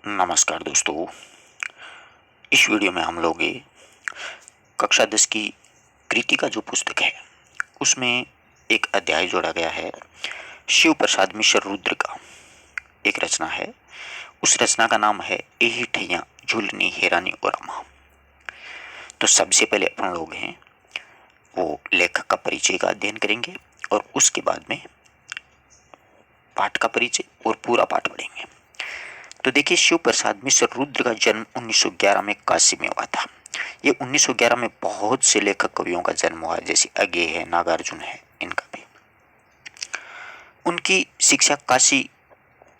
नमस्कार दोस्तों। इस वीडियो में हम लोग कक्षा 10 की कृति का जो पुस्तक है उसमें एक अध्याय जोड़ा गया है। शिव प्रसाद मिश्र रुद्र का एक रचना है। उस रचना का नाम है एही ठैया झूलनी हेरानी और अमा। तो सबसे पहले अपन लोग हैं वो लेखक का परिचय का अध्ययन करेंगे और उसके बाद में पाठ का परिचय और पूरा पाठ पढ़ेंगे। तो देखिए, शिव प्रसाद मिश्र रुद्र का जन्म 1911 में काशी में हुआ था। ये 1911 में बहुत से लेखक कवियों का जन्म हुआ, जैसे अज्ञे है, नागार्जुन है, इनका भी। उनकी शिक्षा काशी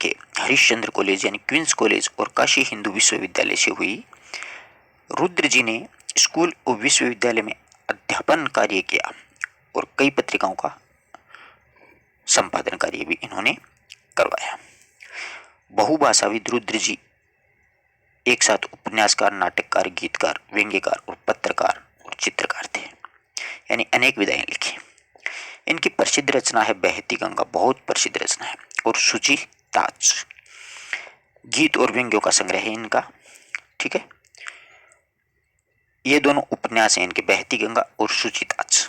के हरिश्चंद्र कॉलेज यानी क्वींस कॉलेज और काशी हिंदू विश्वविद्यालय से हुई। रुद्र जी ने स्कूल और विश्वविद्यालय में अध्यापन कार्य किया और कई पत्रिकाओं का संपादन कार्य भी इन्होंने करवाया। बहुभाषाविद रुद्र जी एक साथ उपन्यासकार, नाटककार, गीतकार, व्यंग्यकार और पत्रकार और चित्रकार थे, यानी अनेक विधाएं लिखी। इनकी प्रसिद्ध रचना है बहती गंगा, बहुत प्रसिद्ध रचना है, और सूची ताज, गीत और व्यंग्यों का संग्रह है इनका। ठीक है, ये दोनों उपन्यास हैं इनके, बहती गंगा और सूची ताज।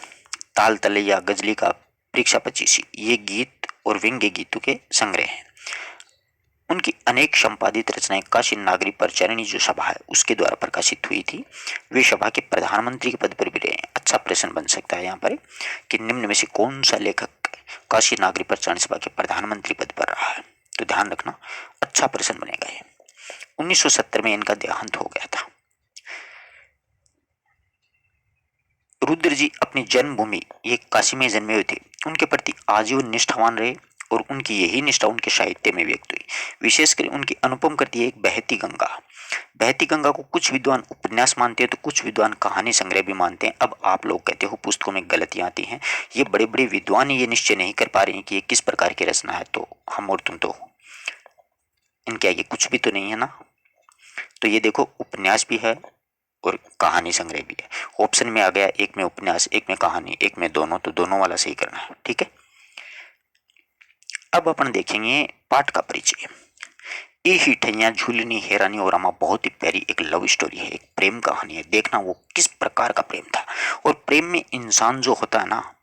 ताल तलैया, गजली का, परीक्षा पचीसी, ये गीत और व्यंग्य गीतों के संग्रह हैं। उनकी अनेक संपादित रचनाएं काशी नागरी परिचारिणी जो सभा है उसके द्वारा प्रकाशित हुई थी। वे सभा के प्रधानमंत्री के पद पर भी रहे। अच्छा प्रश्न बन सकता है यहाँ पर कि निम्न में से कौन सा लेखक काशी नागरी परिचारिणी सभा के प्रधानमंत्री पद पर रहा है, तो ध्यान रखना, अच्छा प्रश्न बनेगा ये। 1970 में इनका देहांत हो गया था। रुद्र जी अपनी जन्मभूमि ये काशी में जन्मे हुए थे, उनके प्रति आजीवन निष्ठावान रहे और उनकी यही निष्ठा उनके साहित्य में व्यक्त हुई। विशेषकर उनकी अनुपम कृति है एक बहती गंगा। बहती गंगा को कुछ विद्वान उपन्यास मानते हैं तो कुछ विद्वान कहानी संग्रह भी मानते हैं। अब आप लोग कहते हो पुस्तकों में गलतियां आती हैं, ये बड़े बड़े विद्वान ये निश्चय नहीं कर पा रहे हैं कि ये किस प्रकार की रचना है, तो हम और तुम तो इनके आगे कुछ भी तो नहीं है ना। तो ये देखो, उपन्यास भी है और कहानी संग्रह भी है। ऑप्शन में आ गया एक में उपन्यास, एक में कहानी, एक में दोनों, तो दोनों वाला सही करना है। ठीक है, अब अपन देखेंगे पाठ का परिचय। ये ही ठैया झूलनी हेरानी और अमा बहुत ही प्यारी एक लव स्टोरी है, एक प्रेम कहानी है। देखना वो किस प्रकार का प्रेम था। और प्रेम में इंसान जो होता है ना,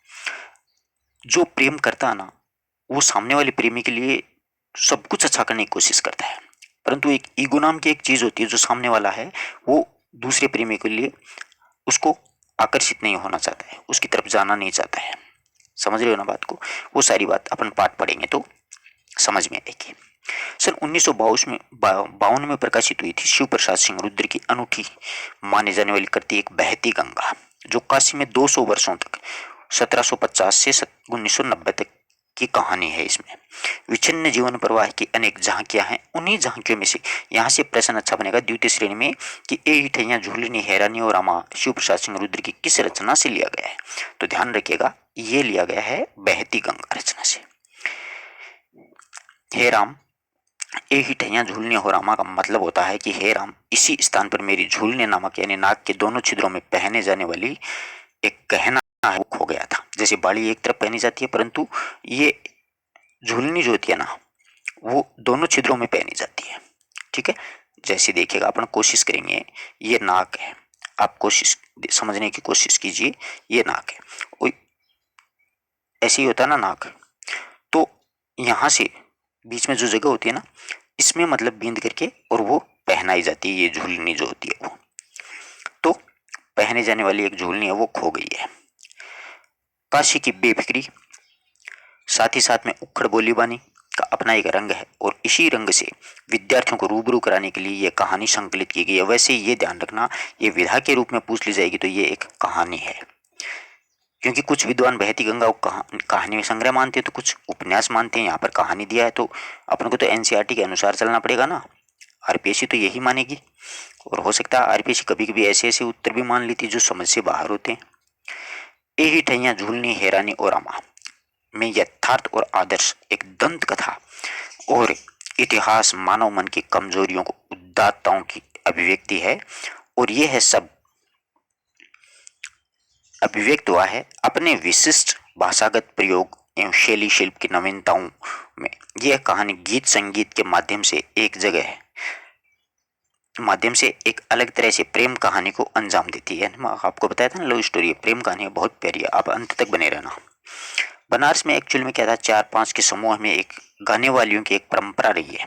जो प्रेम करता है ना, वो सामने वाले प्रेमी के लिए सब कुछ अच्छा करने की कोशिश करता है। परंतु एक ईगो नाम की एक चीज होती है, जो सामने वाला है वो दूसरे प्रेमी के लिए उसको आकर्षित नहीं होना चाहता है, उसकी तरफ जाना नहीं चाहता है। समझ रहे हो ना बात को। वो सारी बात अपन पाठ पढ़ेंगे तो समझ में आएगी। सन 1952 में प्रकाशित हुई थी शिव प्रसाद सिंह रुद्र की अनूठी माने जाने वाली कृति एक बहती गंगा, जो काशी में 200 वर्षों तक 1750 से 1990 तक की कहानी है। इसमें विच्छिन्न जीवन प्रवाह की अनेक झांकियां हैं। उन्हीं झांकियों में से यहाँ से प्रश्न अच्छा बनेगा द्वितीय श्रेणी में कि ए ठैया झूलनी हैरानी और अमा शिव प्रसाद सिंह रुद्र की किस रचना से लिया गया है, तो ध्यान रखिएगा ये लिया गया है बहती गंगा रचना से। हे राम, ए ही ठैया झूलने हो रामा का मतलब होता है कि हे राम, इसी स्थान पर मेरी झूलने नामक यानी नाक के दोनों छिद्रों में पहने जाने वाली एक गहना है वो खो गया था। जैसे बाली एक तरफ पहनी जाती है, परंतु ये झूलनी जो होती है ना वो दोनों छिद्रों में पहनी जाती है। ठीक है, जैसे देखिएगा अपन कोशिश करेंगे, ये नाक है, आप कोशिश समझने की कोशिश कीजिए, ये नाक है, ऐसे ही होता है ना नाक। तो यहाँ से बीच में जो जगह होती है ना, इसमें मतलब बींद करके और वो पहनाई जाती है, ये झूलनी जो होती है वो। तो पहने जाने वाली एक झूलनी है वो खो गई है। काशी की बेफिक्री, साथ ही साथ में उखड़ बोली बानी का अपना एक रंग है और इसी रंग से विद्यार्थियों को रूबरू कराने के लिए यह कहानी संकलित की गई है। वैसे ये ध्यान रखना, ये विधा के रूप में पूछ ली जाएगी तो ये एक कहानी है, क्योंकि कुछ विद्वान बहती गंगा को कहानी में संग्रह मानते हैं तो कुछ उपन्यास मानते हैं। यहाँ पर कहानी दिया है तो अपन को तो एनसीईआरटी के अनुसार चलना पड़ेगा ना। आरपीएससी तो यही मानेगी, और हो सकता है आरपीएससी कभी कभी ऐसे ऐसे उत्तर भी मान लेती जो समझ से बाहर होते हैं। यही ठैया झूलनी हैरानी और अमा में यथार्थ और आदर्श एक दंत कथा और इतिहास मानव मन की कमजोरियों को उदात्ताओं की अभिव्यक्ति है, और यह है सब अभिव्यक्त हुआ है अपने विशिष्ट भाषागत प्रयोग एवं शैली शिल्प की नवीनताओं में। यह कहानी गीत संगीत के माध्यम से एक जगह है माध्यम से एक अलग तरह से प्रेम कहानी को अंजाम देती है। मैं आपको बताया था ना, लव स्टोरी है, प्रेम कहानी है, बहुत प्यारी है, आप अंत तक बने रहना। बनारस में एक्चुअल में क्या था, 4-5 के समूह में एक गाने वालियों की एक परंपरा रही है।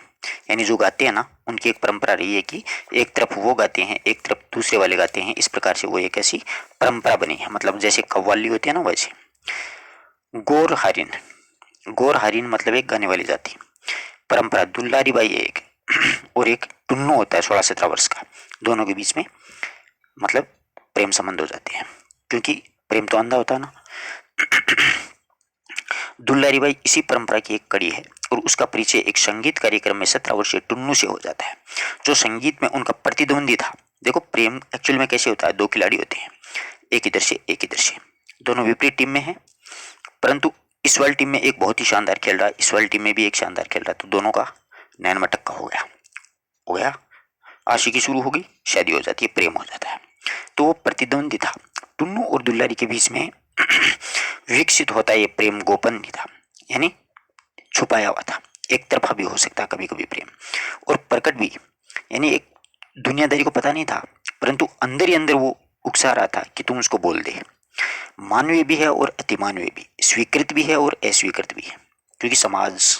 यानी जो गाते हैं ना, उनकी एक परंपरा रही है कि एक तरफ वो गाते हैं, एक तरफ दूसरे वाले गाते हैं। इस प्रकार से वो एक ऐसी परंपरा बनी है। मतलब जैसे कव्वाली होती है ना, वैसे गोर हारिन, गोर हारिन मतलब एक गाने वाली जाति। परंपरा दुल्लारी बाई है एक और एक टुन्नू होता है 16-17 वर्ष का। दोनों के बीच में मतलब प्रेम संबंध हो जाते हैं, क्योंकि प्रेम तो अंधा होता है ना। दुल्लारी बाई इसी परंपरा की एक कड़ी है और उसका परिचय एक संगीत कार्यक्रम में 17 वर्षीय टुन्नू से हो जाता है, जो संगीत में उनका प्रतिद्वंदी था। देखो प्रेम एक्चुअल में कैसे होता है, दो खिलाड़ी होते हैं, एक इधर से एक इधर से, दोनों विपरीत टीम में हैं, परंतु इस वाली टीम में एक बहुत ही शानदार खेल रहा है, इस वाली टीम में भी एक शानदार खेल रहा है, तो दोनों का नैन मटक्का हो गया, आशिकी शुरू होगी, शादी हो जाती है, प्रेम हो जाता है। तो वो प्रतिद्वंदी था। टुन्नू और दुल्लारी के बीच में विकसित होता ये प्रेम गोपन नहीं था, यानी छुपाया हुआ था। एक तरफा भी हो सकता कभी कभी प्रेम, और प्रकट भी, यानी एक दुनियादारी को पता नहीं था, परंतु अंदर ही अंदर वो उकसा रहा था कि तुम उसको बोल दे। मानवीय भी है और अतिमानवीय भी, स्वीकृत भी है और अस्वीकृत भी है, क्योंकि समाज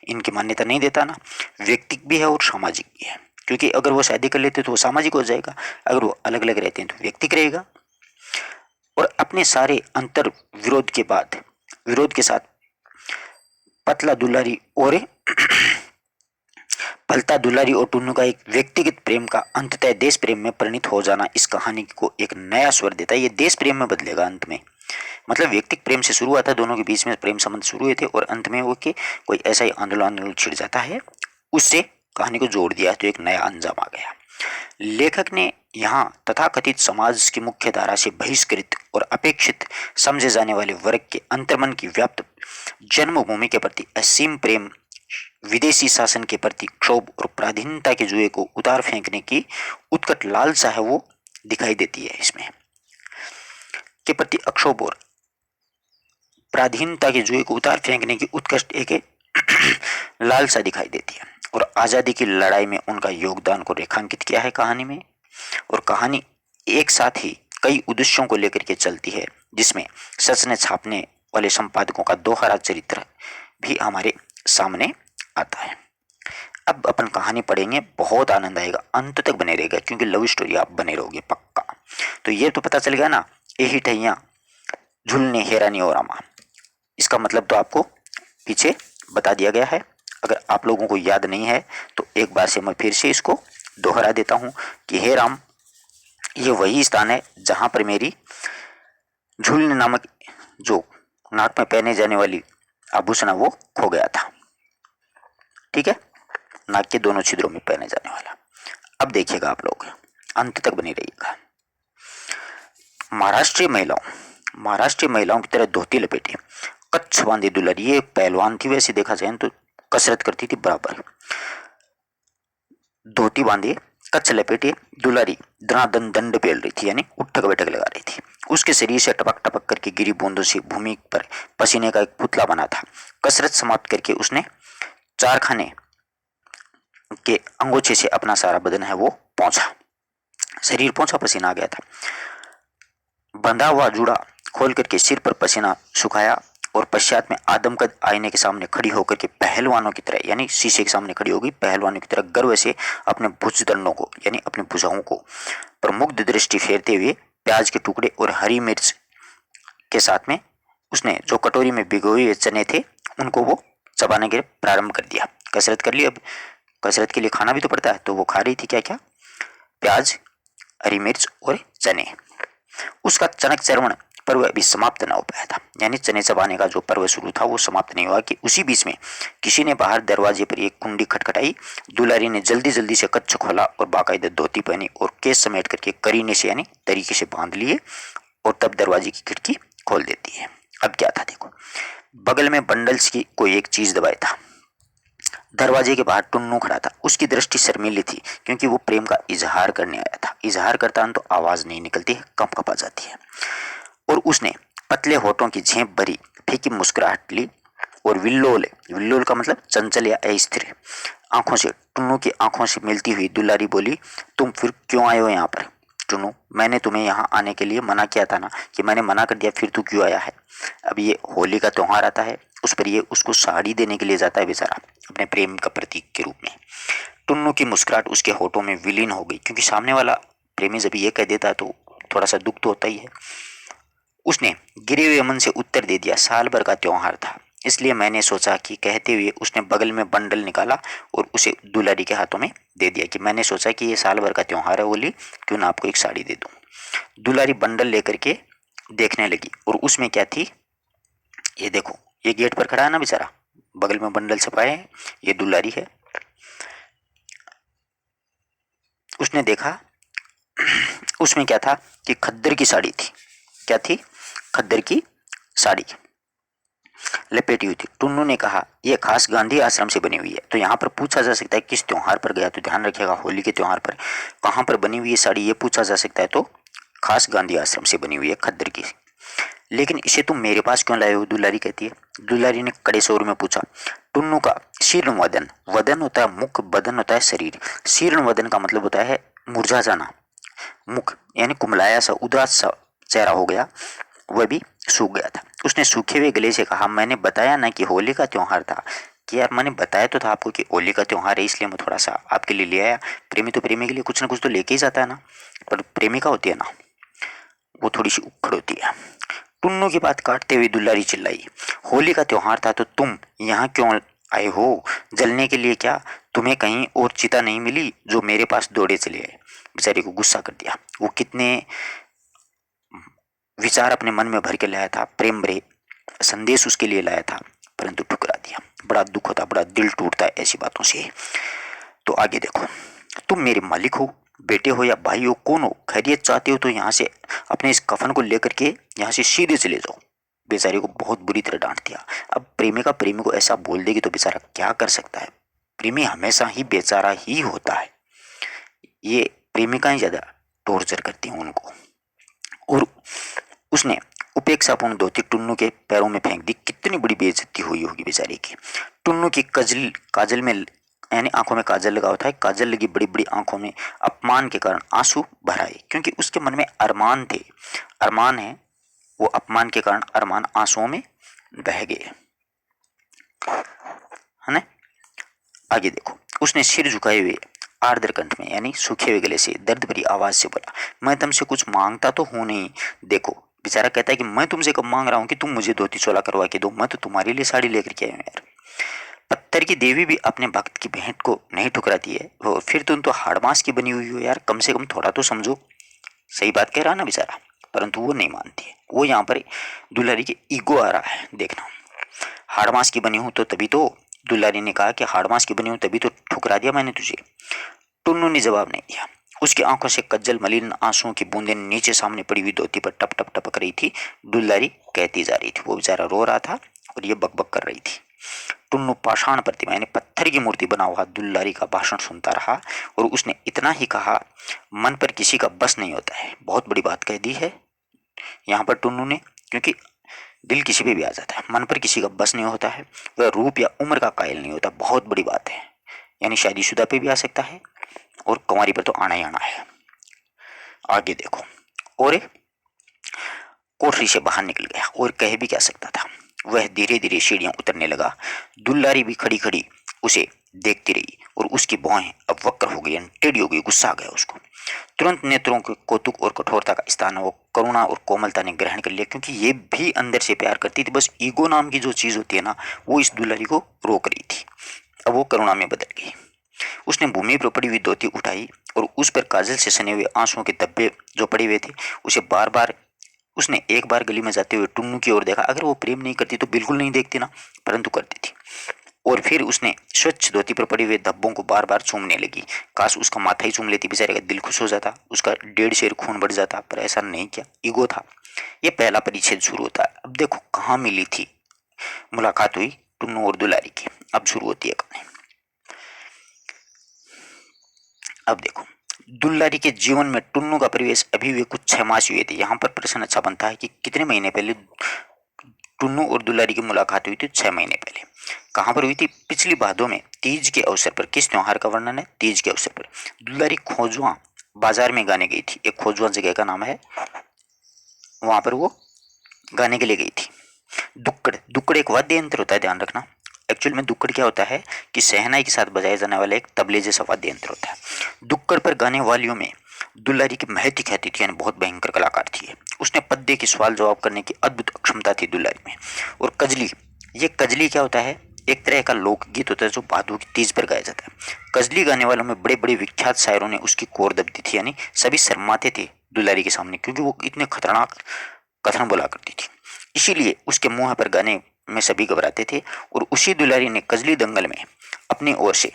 इनकी मान्यता नहीं देता ना। व्यक्तिक भी है और सामाजिक भी है, क्योंकि अगर वो शादी कर लेते तो वो सामाजिक हो जाएगा, अगर वो अलग अलग रहते हैं तो व्यक्तिक रहेगा। और अपने सारे अंतर विरोध के बाद, विरोध के साथ पतला दुलारी और पलता दुलारी और टुन्नू का एक व्यक्तिगत प्रेम का अंततः देश प्रेम में परिणत हो जाना इस कहानी को एक नया स्वर देता है। ये देश प्रेम में बदलेगा अंत में। मतलब व्यक्तिगत प्रेम से शुरू हुआ था, दोनों के बीच में प्रेम संबंध शुरू हुए थे और अंत में वो कि कोई ऐसा ही आंदोलन छिड़ जाता है, उससे कहानी को जोड़ दिया तो एक नया अंजाम आ गया। लेखक ने यहाँ तथाकथित समाज की मुख्य धारा से बहिष्कृत और अपेक्षित समझे जाने वाले वर्ग के अंतर्मन की व्याप्त जन्मभूमि के प्रति असीम प्रेम, विदेशी शासन के प्रति क्षोभ और पराधीनता के जुए को उतार फेंकने की उत्कट लालसा है वो दिखाई देती है इसमें, के प्रति अक्षोभ और पराधीनता के जुए को उतार फेंकने की उत्कृष्ट एक लालसा दिखाई देती है। और आजादी की लड़ाई में उनका योगदान को रेखांकित किया है कहानी में। और कहानी एक साथ ही कई उद्देश्यों को लेकर के चलती है, जिसमें सच ने छापने वाले संपादकों का दोहरा चरित्र भी हमारे सामने आता है। अब अपन कहानी पढ़ेंगे, बहुत आनंद आएगा, अंत तक बने रहेगा, क्योंकि लव स्टोरी आप बने रहोगे पक्का। तो ये तो पता चल गया ना, यही ठैया झुलने हेरानी और रामा, इसका मतलब तो आपको पीछे बता दिया गया है। अगर आप लोगों को याद नहीं है तो एक बार से मैं फिर से इसको दोहरा देता हूँ कि हे राम, ये वही स्थान है जहाँ पर मेरी झुलने नामक जो नाक में पहने जाने वाली आभूषण है वो खो गया था। ठीक है, नाक के दोनों छिद्रों में पहने जाने वाला। अब देखिएगा आप लोग, अंत तक बने रहिएगा। महाराष्ट्रीय महिलाओं की तरह धोती लपेटे, कच्छ बांधी दुल्हन, ये पहलवान थी, वैसे देखा जाए तो कसरत करती थी बराबर। धोती बांधे, कच्छ लपेटे दुलारी दनादन दंड पेल रही थी, यानी उठक बैठक लगा रही थी। उसके शरीर से टपक टपक करके गिरी बूंदों से भूमि पर पसीने का एक पुतला बना था। कसरत समाप्त करके उसने चारखाने के अंगोछे से अपना सारा बदन है वो पहुंचा, शरीर पहुंचा, पसीना आ गया था। बंधा हुआ जूड़ा खोल करके सिर पर पसीना सुखाया और पश्चात में आदमकद आईने के सामने खड़ी होकर के पहलवानों की तरह, यानी शीशे के सामने खड़ी होगी, पहलवानों की तरह गर्व से अपने भुजदंडों को, यानी अपने भुजाओं को पर मुग्ध दृष्टि फेरते हुए प्याज के टुकड़े और हरी मिर्च के साथ में उसने जो कटोरी में भिगोए हुए चने थे उनको वो चबाने के प्रारंभ कर दिया। कसरत कर ली, अब कसरत के लिए खाना भी तो पड़ता है, तो वो खा रही थी क्या क्या, प्याज, हरी मिर्च और चने। उसका चनक चरवण पर्व अभी समाप्त न हो पाया था, यानी चने चबाने का जो पर्व शुरू था वो समाप्त नहीं हुआ कि उसी बीच में किसी ने बाहर दरवाजे पर एक कुंडी खटखटाई। दुलारी ने जल्दी जल्दी से कच्छ खोला और बाकायदा धोती पहनी और केस समेट करके करीने से, यानी तरीके से बांध लिए, और तब दरवाजे की खिड़की खोल देती है। अब क्या था देखो, बगल में बंडल्स की कोई एक चीज दबाया था। दरवाजे के बाहर टुन्नू खड़ा था, उसकी दृष्टि शर्मीली थी क्योंकि वो प्रेम का इजहार करने आया था। इजहार करता है तो आवाज नहीं निकलती है, कप आ जाती है। और उसने पतले होठों की झेप भरी फीकी मुस्कुराहट ली और विल्लोल, विल्लोल का मतलब चंचल या अस्थिर आंखों से टुन्नू की आंखों से मिलती हुई दुलारी बोली, तुम फिर क्यों आए हो यहाँ पर? टुन्नू, मैंने तुम्हें यहाँ आने के लिए मना किया था ना, कि मैंने मना कर दिया, फिर तू क्यों आया है? अब ये होली का त्योहार आता है, उस पर ये उसको साड़ी देने के लिए जाता है बेचारा, अपने प्रेम का प्रतीक के रूप में। टुन्नू की मुस्कुराहट उसके होठों में विलीन हो गई, क्योंकि सामने वाला प्रेमी जब ये कह देता तो थोड़ा सा दुख तो होता ही है। उसने गिरे हुए मन से उत्तर दे दिया, साल भर का त्योहार था, इसलिए मैंने सोचा कि, कहते हुए उसने बगल में बंडल निकाला और उसे दुलारी के हाथों में दे दिया कि मैंने सोचा कि ये साल भर का त्योहार है होली, क्यों ना आपको एक साड़ी दे दूं। दुलारी बंडल लेकर के देखने लगी और उसमें क्या थी, ये देखो, ये गेट पर खड़ा है ना बेचारा, बगल में बंडल छपाए हैं, ये दुलारी है। उसने देखा उसमें क्या था कि खद्दर की साड़ी थी। क्या थी? खद्दर की साड़ी लपेटी हुई थी। टुन्नू ने कहा, यह खास गांधी आश्रम से बनी हुई है। तो यहाँ पर पूछा जा सकता है किस त्योहार पर गया, तो ध्यान रखिएगा होली के त्योहार पर। कहाँ पर बनी हुई है साड़ी, ये पूछा जा सकता है, तो खास गांधी आश्रम से बनी हुई है खद्दर की। लेकिन इसे तुम मेरे पास क्यों लाए हो? दुलारी कहती है। दुलारी ने कड़े स्वर में पूछा। टुन्नू का शीर्ण वदन, वदन होता है मुख, बदन होता है शरीर। शीर्ण वदन का मतलब होता है मुरझा जाना, मुख यानी कुमलाया सा उदास सा चेहरा हो गया, वह भी सूख गया था। उसने सूखे हुए गले से कहा, मैंने बताया ना कि होली का त्योहार था, कि यार मैंने बताया तो था आपको कि होली का त्योहार है, इसलिए मैं थोड़ा सा आपके लिए ले आया। प्रेमी तो प्रेमी के लिए कुछ ना कुछ तो लेके ही जाता है ना, पर प्रेमिका होती है ना, वो थोड़ी सी उखड़ होती है। टुन्नू की बात काटते हुए दुलारी चिल्लाई, होली का त्योहार था तो तुम यहाँ क्यों आए हो? जलने के लिए क्या? तुम्हें कहीं और चिता नहीं मिली जो मेरे पास दौड़े चले आए? बेचारी को गुस्सा कर दिया। वो कितने विचार अपने मन में भर के लाया था, प्रेम भरे संदेश उसके लिए लाया था, परंतु ठुकरा दिया। बड़ा दुख होता, बड़ा दिल टूटता है ऐसी बातों से। तो आगे देखो, तुम मेरे मालिक हो, बेटे हो या भाई हो, कौन हो? खैरियत चाहते हो तो यहाँ से अपने इस कफन को लेकर के यहाँ से सीधे चले जाओ। बेचारे को बहुत बुरी तरह डांट दिया। अब प्रेमिका प्रेमी को ऐसा बोल देगी तो बेचारा क्या कर सकता है? प्रेमी हमेशा ही बेचारा ही होता है, ये प्रेमिकाएं ज्यादा टॉर्चर करती हैं उनको। और उसने उपेक्षापूर्ण धोती टुन्नू के पैरों में फेंक दी। कितनी बड़ी बेइज्जती हुई होगी बेचारे की। टुन्नू की काजल में यानी आंखों में काजल लगा होता है, काजल लगी बड़ी बड़ी आंखों में अपमान के कारण आंसू भर आए, क्योंकि उसके मन में अरमान थे, अरमान है, वो अपमान के कारण अरमान आंसुओं में बह गए, है ना। आगे देखो, उसने सिर झुकाए हुए आर्द्र कंठ में यानी सूखे हुए गले से दर्द भरी आवाज से बोला, मैं तुमसे कुछ मांगता तो हूं नहीं। देखो बेचारा कहता है कि मैं तुमसे कब मांग रहा हूं कि तुम मुझे धोती चोला करवा के दो, मैं तो तुम्हारे लिए साड़ी लेकर के आया हूं यार। पत्थर की देवी भी अपने भक्त की भेंट को नहीं ठुकराती है, वो फिर तुम तो हाड़ मांस की बनी हुई हो यार, कम से कम थोड़ा तो समझो। सही बात कह रहा ना बेचारा, परंतु वो नहीं मानती है। वो यहाँ पर दुलारी के ईगो आ रहा है, देखना। हाड़ मांस की बनी हूं तो तभी तो, दुलारी ने कहा कि हाड़ मांस की बनी हूं तभी तो ठुकरा दिया मैंने तुझे। टुन्नू ने जवाब नहीं दिया। उसकी आंखों से कज्जल मलिन आंसुओं की बूंदें नीचे सामने पड़ी हुई धोती पर टप टप टपक रही थी। दुलारी कहती जा रही थी, वो बेचारा रो रहा था और ये बकबक कर रही थी। टुन्नू पाषाण प्रतिमा यानी पत्थर की मूर्ति बना हुआ दुलारी का भाषण सुनता रहा और उसने इतना ही कहा, मन पर किसी का बस नहीं होता है। बहुत बड़ी बात कह दी है यहाँ पर टुन्नू ने, क्योंकि दिल किसी पे भी आ जाता है, मन पर किसी का बस नहीं होता है, वह रूप या उम्र का कायल नहीं होता। बहुत बड़ी बात है, यानी शादीशुदा पे भी आ सकता है और कुंवारी पर तो आना ही आना है। आगे देखो, और कोठरी से बाहर निकल गया और कह भी क्या सकता था। वह धीरे धीरे सीढ़ियां उतरने लगा। दुल्लारी भी खड़ी खड़ी उसे देखती रही और उसकी भौहें अब वक्र हो गई, टेढ़ी हो गई। गुस्सा आ गया उसको। तुरंत नेत्रों के कौतुक और कठोरता का स्थान वो करुणा और कोमलता ने ग्रहण कर लिया, क्योंकि ये भी अंदर से प्यार करती थी। बस ईगो नाम की जो चीज होती है ना, वो इस दुल्हारी को रोक रही थी। अब वो करुणा में बदल गई। उसने भूमि पर पड़ी हुई धोती उठाई और उस पर काजल से सने हुए आंसुओं के धब्बे जो पड़े हुए थे उसे बार बार, उसने एक बार गली में जाते हुए टुन्नू की ओर देखा। अगर वो प्रेम नहीं करती तो बिल्कुल नहीं देखती ना, परंतु करती थी। और फिर उसने स्वच्छ धोती पर पड़े हुए धब्बों को बार बार चूमने लगी। काश उसका माथा ही चूम लेती, बेचारे का दिल खुश हो जाता, उसका 1.5 शेर खून बढ़ जाता, पर ऐसा नहीं किया। ईगो था। ये पहला परिच्छेद शुरू होता है। अब देखो कहाँ मिली थी, मुलाकात हुई टुन्नू और दुलारी की। अब शुरू होती है कहानी। अब देखो, दुल्लारी के जीवन में टुन्नू का प्रवेश अभी वे कुछ 6 मास हुए थे। यहाँ पर प्रश्न अच्छा बनता है कि कितने महीने पहले टुन्नू और दुलारी की मुलाकात हुई थी 6 महीने पहले। कहाँ पर हुई थी? पिछली भादों में तीज के अवसर पर। किस त्योहार का वर्णन है? तीज के अवसर पर। दुलारी खोजवा बाजार में गाने गई थी। एक खोजवा जगह का नाम है, वहां पर वो गाने के लिए गई थी। दुक्कड़, दुक्कड़ एक वाद्य यंत्र होता है, ध्यान रखना। एक्चुअल में दुक्कड़ क्या होता है कि शहनाई के साथ बजाया जाने वाला एक तबले जैसा वाद्य यंत्र होता है। दुक्कड़ पर गाने वालियों में दुलारी की महती ख्याति थी, यानी बहुत भयंकर कलाकार थी। उसने पद्य के सवाल जवाब करने की अद्भुत क्षमता थी दुलारी में। और कजली, ये कजली क्या होता है? एक तरह का लोकगीत होता है जो भादों की तीज पर गाया जाता है। कजली गाने वालों में बड़े बड़े विख्यात शायरों ने उसकी कोर दबती थी, यानी सभी शर्माते थे दुलारी के सामने, क्योंकि वो इतने खतरनाक कथन बोला करती थी। इसीलिए उसके मुंह पर गाने में सभी घबराते थे। और उसी दुलारी ने कजली दंगल में अपनी ओर से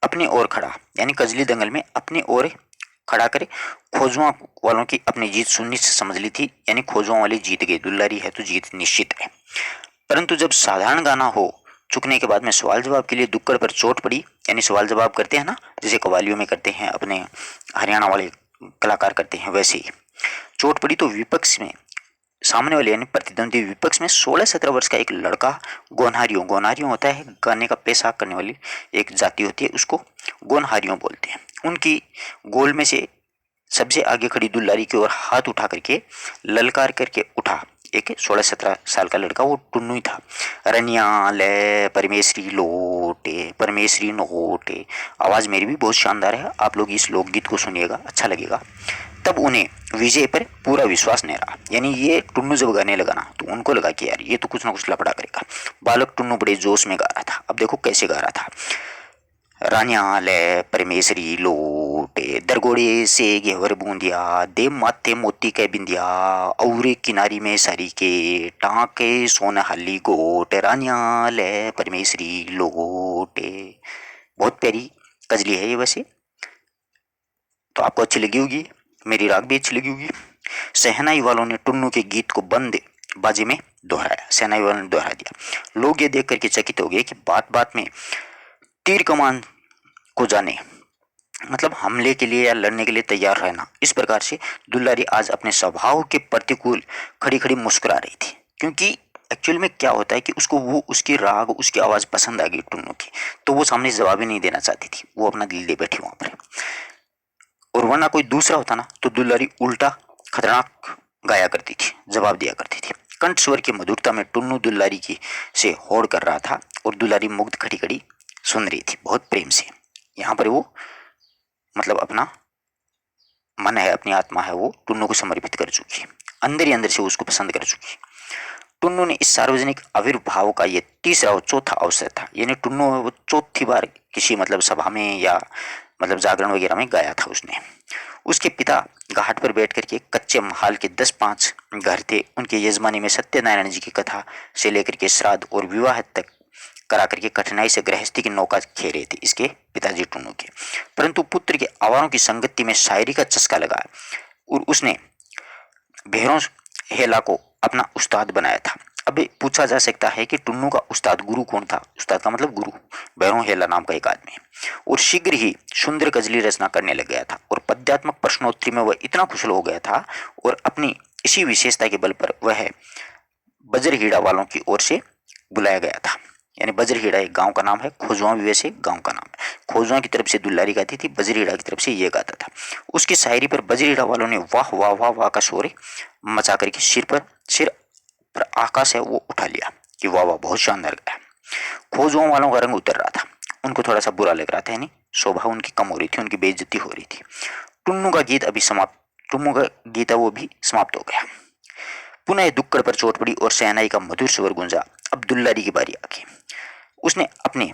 अपनी ओर खड़ा, यानी कजली दंगल में अपनी ओर खड़ा करे खोजुआ वालों की अपनी जीत सुनिश्चित समझ ली थी, यानी खोजुआ वाली जीत गई, दुलारी है तो जीत निश्चित है। परंतु जब साधारण गाना हो चुकने के बाद में सवाल जवाब के लिए दुक्कड़ पर चोट पड़ी, यानी सवाल जवाब करते हैं ना जैसे कव्वालियों में करते हैं, अपने हरियाणा वाले कलाकार करते हैं, वैसे ही चोट पड़ी तो विपक्ष में, सामने वाले यानी प्रतिद्वंदी विपक्ष में 16-17 वर्ष का एक लड़का गोनहारियों, गोनहारियों होता है गाने का पेशा करने वाली एक जाति होती है, उसको गोनहारियों बोलते हैं। उनकी गोल में से सबसे आगे खड़ी दुलारी की ओर हाथ उठा करके ललकार करके उठा एक 16-17 साल का लड़का, वो टुन्नू ही था। रनिया ले परमेश्वरी लोटे, परमेश्वरी नोटे। आवाज़ मेरी भी बहुत शानदार है, आप लोग इस लोकगीत को सुनिएगा, अच्छा लगेगा। तब उन्हें विजय पर पूरा विश्वास नहीं रहा, यानी ये टुन्नू जब गाने लगा ना तो उनको लगा कि यार ये तो कुछ ना कुछ लफड़ा करेगा। बालक टुन्नू बड़े जोश में गा रहा था। अब देखो कैसे गा रहा था। रानिया ले परमेश्वरी लोटे, दरगोड़े से घेवर बूंदिया, दे माथे मोती के बिंदिया, औरे किनारी में सारी के टाके सोनहाली गोट, रानिया ले परमेश्वरी लोटे। बहुत प्यारी कजली है ये वैसे, तो आपको अच्छी लगी होगी, मेरी राग भी अच्छी लगी होगी। शहनाई वालों ने टुन्नू के गीत को बंद बाजे में दोहराया, शहनाई वालों ने दोहरा दिया। लोग ये देख करके चकित हो गए कि बात बात में तीर कमान को जाने, मतलब हमले के लिए या लड़ने के लिए तैयार रहना। इस प्रकार से दुलारी आज अपने स्वभाव के प्रतिकूल खड़ी खड़ी मुस्कुरा रही थी, क्योंकि एक्चुअल में क्या होता है कि उसको वो उसकी राग उसकी आवाज़ पसंद आ गई टुन्नू की, तो वो सामने जवाब ही नहीं देना चाहती थी, वो अपना दिल दे बैठी वहां पर। और वरना कोई दूसरा होता ना तो दुलारी उल्टा खतरनाक गाया करती थी, जवाब दिया करती थी। कंठ स्वर की मधुरता में टुन्नू दुलारी की से होड़ कर रहा था और दुलारी मुग्ध खड़ी खड़ी सुन रही थी बहुत प्रेम से। यहाँ पर वो मतलब अपना मन है, अपनी आत्मा है, वो टुन्नू को समर्पित कर चुकी, अंदर ही अंदर से उसको पसंद कर चुकी। टुन्नू ने इस सार्वजनिक आविर्भाव का ये तीसरा और चौथा अवसर था, यानी टुन्नू वो चौथी बार किसी मतलब सभा में या मतलब जागरण वगैरह में गाया था उसने। उसके पिता घाट पर बैठ करके कच्चे महाल के 10-5 घर थे, उनके यजमानी में सत्यनारायण जी की कथा से लेकर के श्राद्ध और विवाह तक करा करके कठिनाई से गृहस्थी की नौका खे रहे थे इसके पिताजी टुन्नू के। परंतु पुत्र के आवारों की संगति में शायरी का चस्का लगा और उसने भैरों हेला को अपना उस्ताद बनाया था। अब पूछा जा सकता है कि टुन्नू का उस्ताद गुरु कौन था? उस्ताद का मतलब गुरु, भैरों हेला नाम का एक आदमी। और शीघ्र ही सुंदर गजली रचना करने लग गया था और पद्यात्मक प्रश्नोत्तरी में वह इतना कुशल हो गया था और अपनी इसी विशेषता के बल पर वह बजरहीड़ा वालों की ओर से बुलाया गया था। यानी बजरहीड़ा एक गांव का नाम है, खोजवा भी वैसे गांव का नाम है। खोजवा की तरफ से दुलारी गाती थी, बजरहीड़ा की तरफ से ये गाता था। उसकी शायरी पर बजरहीड़ा वालों ने वाह वाह वाह वाह का शोर मचा करके सिर पर आकाश है वो उठा लिया कि वाह वाह बहुत शानदार गाया। खोजवा वालों का रंग उतर रहा था, उनको थोड़ा सा बुरा लग रहा था, यानी शोभा उनकी कम हो रही थी, उनकी बेइज्जती हो रही थी। टुन्नू का गीत अभी समाप्त, टुन्नू का गीत है वो भी समाप्त हो गया। पुनः दुक्कड़ पर चोट पड़ी और शहनाई का मधुर स्वर गूंजा। अब दुल्लारी की बारी आ गई। उसने अपनी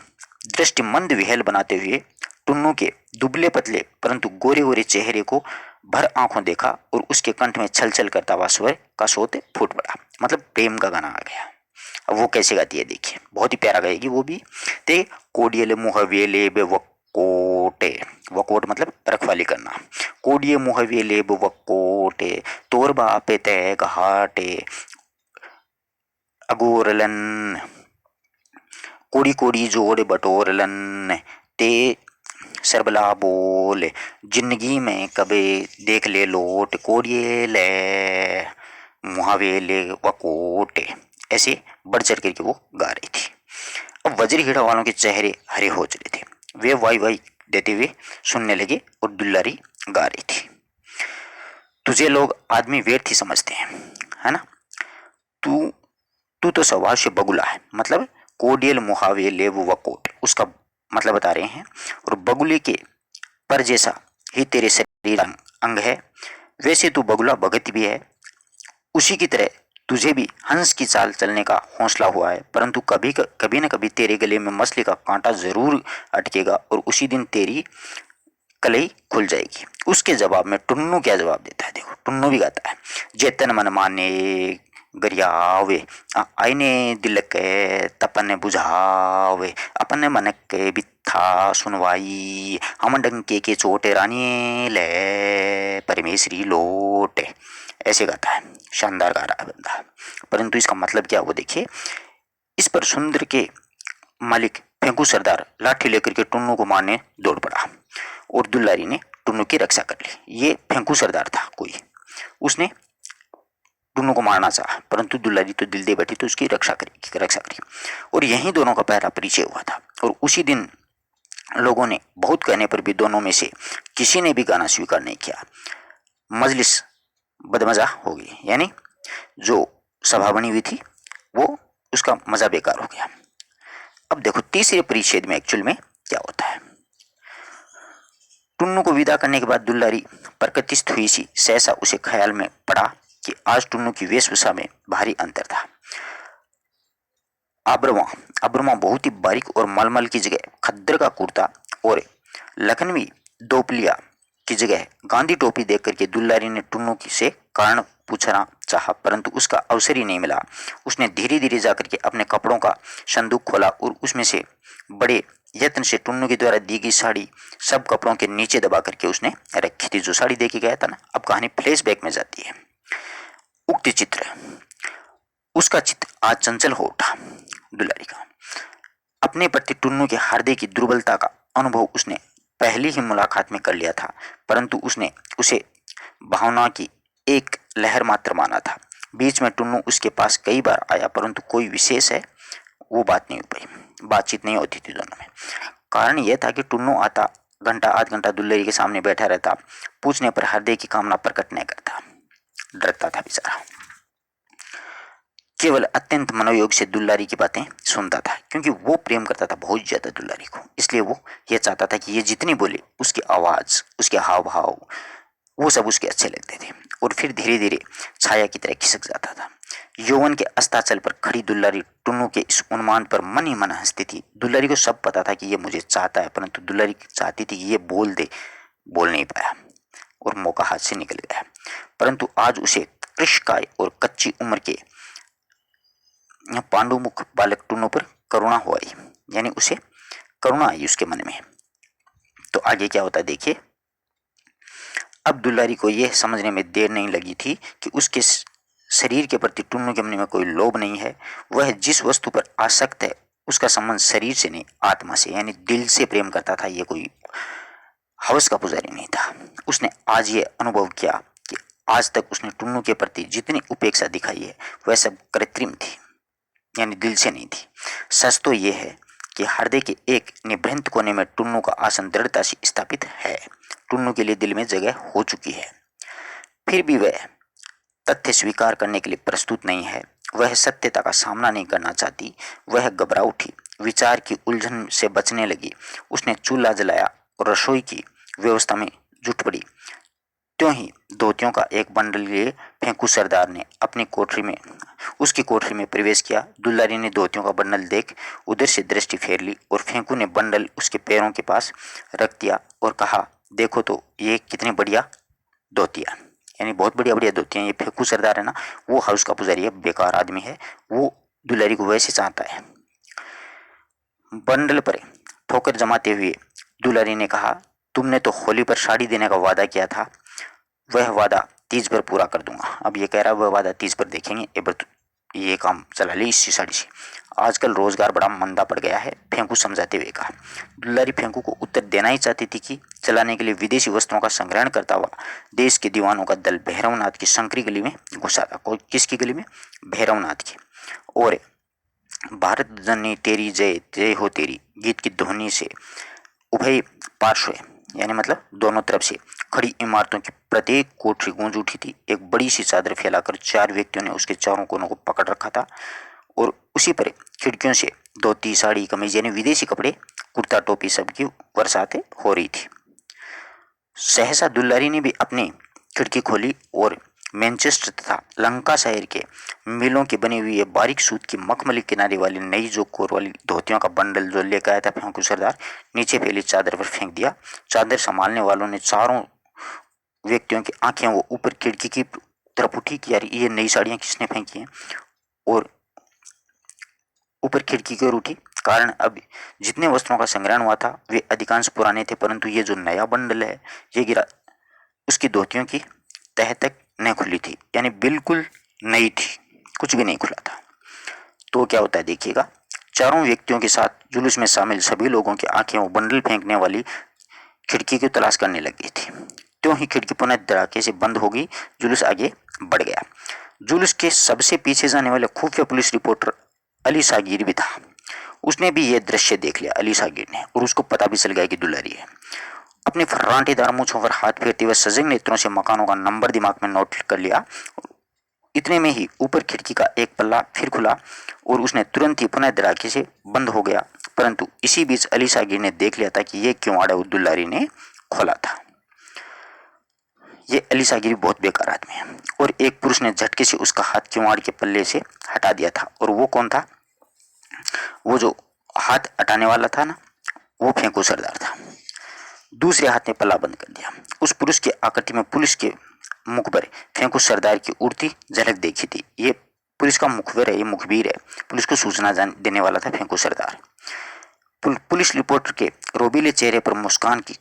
दृष्टि मंद विहेल बनाते हुए टुन्नू के दुबले पतले परंतु गोरे गोरे चेहरे को भर आंखों देखा और उसके कंठ में छल छल करता हुआ स्वर का सोते फूट पड़ा, मतलब प्रेम का गाना आ गया। अब वो कैसे गाती है देखिए, बहुत ही प्यारा गाएगी वो भी। ते कोडियल मुहवेले बे वकोटे, वकोट मतलब रखवाली करना। कोडिये मुहवेले बे वकोटे, तोर बापे ते घाटे अगोरलन, कोड़ी कोड़ी जोड़ बटोरलन, ते सरबला बोल, जिंदगी में कभी देख ले लोट, कोड़िए ले मुहावे ले वकोटे, ऐसे बढ़ चढ़ करके वो गा रही थी। अब वज्रहीड़ा वालों के चेहरे हरे हो चले थे। वे वाई वाई देते हुए सुनने लगे और दुल्लारी गा रही थी। तुझे लोग आदमी व्यर्थ ही समझते हैं, है ना। तू तू तो स्वभाव से बगुला है, मतलब कोडियल मुहावे लेव वकोट, उसका मतलब बता रहे हैं। और बगुले के पर जैसा ही तेरे शरीर अंग है, वैसे तू बगुला भगत भी है। उसी की तरह तुझे भी हंस की चाल चलने का हौसला हुआ है, परंतु कभी न कभी तेरे गले में मछली का कांटा जरूर अटकेगा और उसी दिन तेरी कलई खुल जाएगी। उसके जवाब में टुन्नू क्या जवाब देता है, देखो टुन्नू भी गाता है। जेतन मन माने गरियावे आईने दिल के तपन बुझावे, अपने मन के बिथा सुनवाई, हम डंके के चोटे रानी ले परमेश्वरी लोटे, ऐसे गाता है। शानदार गा रहा है बंदा, परंतु इसका मतलब क्या वो देखिए। इस पर सुंदर के मालिक फेंकू सरदार लाठी लेकर के टुन्नू को मारने दौड़ पड़ा और दुल्लारी ने टुन्नू की रक्षा कर ली। ये फेंकू सरदार था कोई, उसने टुन्नू को मारना चाहा, परंतु दुल्लारी तो दिल दे बैठी तो उसकी रक्षा करी। और यही दोनों का पहला परिचय हुआ था। और उसी दिन लोगों ने बहुत कहने पर भी दोनों में से किसी ने भी गाना स्वीकार नहीं किया। मजलिस बदमजा हो गई, यानी जो सभा बनी हुई थी वो उसका मजा बेकार हो गया। अब देखो तीसरे परिच्छेद में एक्चुअल में क्या होता है। टुन्नू को विदा करने के बाद दुल्लारी प्रकृतिस्थ हुई सी सहसा उसे ख्याल में पड़ा कि आज टुन्नू की वेशभूषा में भारी अंतर था। आब्रमा बहुत ही बारीक और मलमल की जगह खद्दर का कुर्ता और लखनवी दोपलिया की जगह गांधी टोपी देख करके दुल्लारी ने टुन्नू से कारण पूछना चाहा, परंतु उसका अवसर ही नहीं मिला। उसने धीरे धीरे जाकर के अपने कपड़ों का संदूक खोला और उसमें से बड़े यत्न से टुन्नू के द्वारा दी गई साड़ी सब कपड़ों के नीचे दबा करके उसने रखी थी, जो साड़ी दे के गया था ना। अब कहानी फ्लैशबैक में जाती है। उक्त चित्र, उसका चित्त आज चंचल हो उठा। दुलारी का अपने प्रति टुन्नू के हृदय की दुर्बलता का अनुभव उसने पहली ही मुलाकात में कर लिया था, परंतु उसने उसे भावना की एक लहर मात्र माना था। बीच में टुन्नू उसके पास कई बार आया, परंतु कोई विशेष है वो बातचीत नहीं होती थी दोनों में। कारण यह था कि टुन्नू आता घंटा आध घंटा दुल्लरी के सामने बैठा रहता, पूछने पर हृदय की कामना प्रकट नहीं करता, डरता था बेचारा। केवल अत्यंत मनोयोग से दुल्लारी की बातें सुनता था, क्योंकि वो प्रेम करता था बहुत ज्यादा दुल्लारी को। इसलिए वो ये चाहता था कि ये जितनी बोले उसकी आवाज, उसके हाव भाव, वो सब उसके अच्छे लगते थे। और फिर धीरे धीरे छाया की तरह खिसक जाता था। यौवन के अस्ताचल पर खड़ी दुल्लारी टुन्नू के इस उन्माद पर मन ही मन हंसती थी। दुल्लारी को सब पता था कि ये मुझे चाहता है, परंतु दुल्लारी चाहती थी कि ये बोल दे, बोल नहीं पाया और मौका हाथ से निकल गया। परंतु आज उसे कृष्णकाय और कच्ची उम्र के पांडुमुख बालक टुन्नू पर करुणा हो आई, यानी उसे करुणा आई उसके मन में। तो आगे क्या होता है देखिए। अब दुल्लारी को यह समझने में देर नहीं लगी थी कि उसके शरीर के प्रति टुन्नू के मन में कोई लोभ नहीं है। वह जिस वस्तु पर आसक्त है उसका संबंध शरीर से नहीं आत्मा से, यानी दिल से प्रेम करता था। ये कोई हवस का पुजारी नहीं था। उसने आज ये अनुभव किया कि आज तक उसने टुन्नू के प्रति जितनी उपेक्षा दिखाई है वह सब कृत्रिम थी, यानी दिल से नहीं थी। सच तो यह है कि हृदय के एक निभृंत कोने में टुन्नू का आसन दृढ़ता से स्थापित है। टुन्नू के लिए दिल में जगह हो चुकी है, फिर भी वह तथ्य स्वीकार करने के लिए प्रस्तुत नहीं है। वह सत्यता का सामना नहीं करना चाहती। वह घबरा उठी, विचार की उलझन से बचने लगी। उसने चूल्हा जलाया और रसोई की व्यवस्था में जुट पड़ी। त्यों ही धोतियों का एक बंडल लिए फेंकू सरदार ने अपनी कोठरी में उसकी कोठरी में प्रवेश किया। दुल्लारी ने धोतियों का बंडल देख उधर से दृष्टि फेर ली और फेंकू ने बंडल उसके पैरों के पास रख दिया और कहा, देखो तो ये कितनी बढ़िया धोतियाँ, यानी बहुत बढ़िया बढ़िया धोतियाँ। ये फेंकू सरदार है ना, वो हाउस का पुजारी है, बेकार आदमी है। वो दुल्लारी को वैसे चाहता है। बंडल पर ठोकर जमाते हुए दुल्लारी ने कहा, तुमने तो होली पर साड़ी देने का वादा किया था, वह वादा तीज पर पूरा कर दूंगा। अब ये कह रहा है वह वादा तीज पर देखेंगे, एक बार ये काम चला ली इसी साड़ी से। आजकल रोजगार बड़ा मंदा पड़ गया है, फेंकू समझाते हुए कहा। दुलारी फेंकू को उत्तर देना ही चाहती थी कि चलाने के लिए विदेशी वस्त्रों का संग्रहण करता हुआ देश के दीवानों का दल भैरवनाथ की संकरी गली में घुसा था। कोई किसकी गली में? भैरवनाथ की। और भारत जननी तेरी जय जय हो तेरी गीत की ध्वनि से उभय पार्श्व यानी मतलब दोनों तरफ से खड़ी इमारतों की प्रत्येक कोठरी गूंज उठी थी। एक बड़ी सी चादर फैलाकर 4 व्यक्तियों ने उसके चारों कोनों को पकड़ रखा था और उसी पर खिड़कियों से धोती साड़ी कमीज यानी विदेशी कपड़े कुर्ता टोपी सबकी बरसातें हो रही थी। सहसा दुल्लारी ने भी अपनी खिड़की खोली और मैनचेस्टर तथा लंका शहर के मिलों की बनी हुई बारीक सूत की मखमली किनारे वाली नई जो कोर वाली धोतियों का बंडल जो लेकर आया था फेंकू सरदार, नीचे फैली चादर पर फेंक दिया। चादर संभालने वालों ने चारों व्यक्तियों की आंखें वो ऊपर खिड़की की तरफ उठी कि यार ये नई साड़ियां किसने फेंकी हैं, और ऊपर खिड़की की ओर उठी। कारण अब जितने वस्त्रों का संग्रहण हुआ था वे अधिकांश पुराने थे, परंतु ये जो नया बंडल है ये गिरा उसकी धोतियों की तह तक न खुली थी, यानी बिल्कुल नई थी, कुछ भी नहीं खुला था। तो क्या होता है देखिएगा, चारों व्यक्तियों के साथ जुलूस में शामिल सभी लोगों की आंखें वो बंडल फेंकने वाली खिड़की की तलाश करने लग गई थी। त्यों ही खिड़की पुनः धड़ाके से बंद हो गई। जुलूस आगे बढ़ गया। जुलूस के सबसे पीछे जाने वाले खुफिया पुलिस रिपोर्टर अली सागिर भी था। उसने भी यह दृश्य देख लिया, अली सागिर ने, और उसको पता भी चल गया कि दुलारी है। अपने फर्राटेदार मूंछों पर हाथ फेरते हुए सजग नेत्रों से मकानों का नंबर दिमाग में नोट कर लिया। इतने में ही ऊपर खिड़की का एक पल्ला फिर खुला और उसने तुरंत ही पुनः दराके से बंद हो गया। परंतु इसी बीच अली सागिर ने देख लिया था कि यह क्यों आड़ा दुल्लारी ने खोला था। ये अली सागिर बहुत बेकार आदमी है। और एक पुरुष ने झटके से उसका हाथ किवाड़ के पल्ले से हटा दिया था। और वो कौन था? वो जो हाथ हटाने वाला था ना, वो फेंकू सरदार था। दूसरे हाथ ने पल्ला बंद कर दिया। उस पुरुष की आकृति में पुलिस के मुख पर फेंकू सरदार की उड़ती झलक देखी थी। ये पुलिस का मुखबिर है, ये मुखबिर है, पुलिस को सूचना देने वाला था फेंकू सरदार। पुलिस रिपोर्टर के रोबीले चेहरे पर मुस्कान की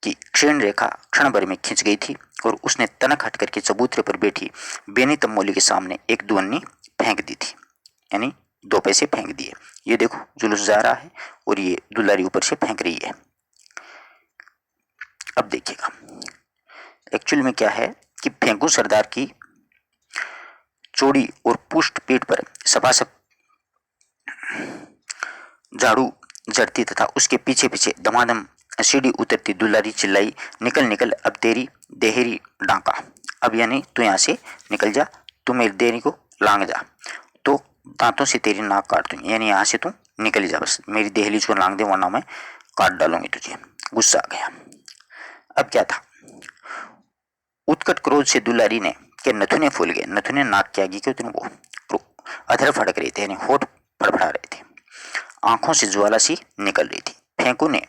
क्षीण रेखा क्षण भर में खिंच गई थी और उसने तनक हट करके चबूतरे पर बैठी बेनी तमोली के सामने एक दुअन्नी फेंक दी थी, यानी 2 पैसे फेंक दिए। ये देखो जुलूस जा रहा है और ये दुलारी ऊपर से फेंक रही है। अब देखिएगा एक्चुअल में क्या है कि फेंकू सरदार की चौड़ी और पुष्ट पीठ पर सपासप झाड़ू जड़ती तथा उसके पीछे पीछे दमादम सीढ़ी उतरती दुलारी चिल्लाई, निकल निकल अब तेरी देहरी डांका, अब यानी तू यहाँ से निकल जा, तू मेरी देहरी को लांग जा, तो दांतों से तेरी नाक काट दूंगी, यानी यहाँ से तू निकल जा, बस मेरी देहली को लांग दे वरना मैं काट डालूंगी तुझे। गुस्सा आ गया। अब क्या था, उत्कट क्रोध से दुलारी ने के नथुने फूल गए। नथुने नाक के आगे क्यों वो अधर फड़क रहे थे, यानी होठ फड़फड़ा रहे थे। आंखों से ज्वाला सी निकल रही थी। फेंकू ने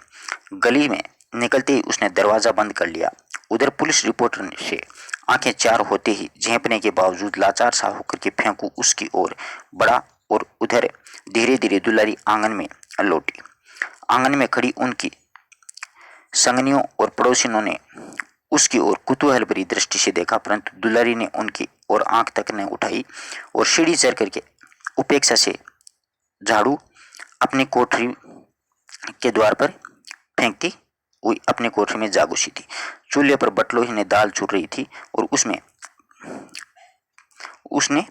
गली में निकलते ही उसने दरवाजा बंद कर लिया। उधर पुलिस रिपोर्टर से आंखें चार होते ही झेंपने के बावजूद लाचार सा होकर के फेंकू उसकी ओर बढ़ा और उधर धीरे धीरे दुलारी आंगन में लौटी। आंगन में खड़ी उनकी संगनियों और पड़ोसिनों ने उसकी ओर कुतूहल भरी दृष्टि से देखा, परंतु दुलारी ने उनकी ओर आंख तक न उठाई और सीढ़ी चढ़ करके उपेक्षा से झाड़ू अपनी कोठरी के द्वार पर फेंकती हुई अपने कोठरी में जा घुसी थी। चूल्हे पर बटलोही ने दाल चूर रही थी और उसने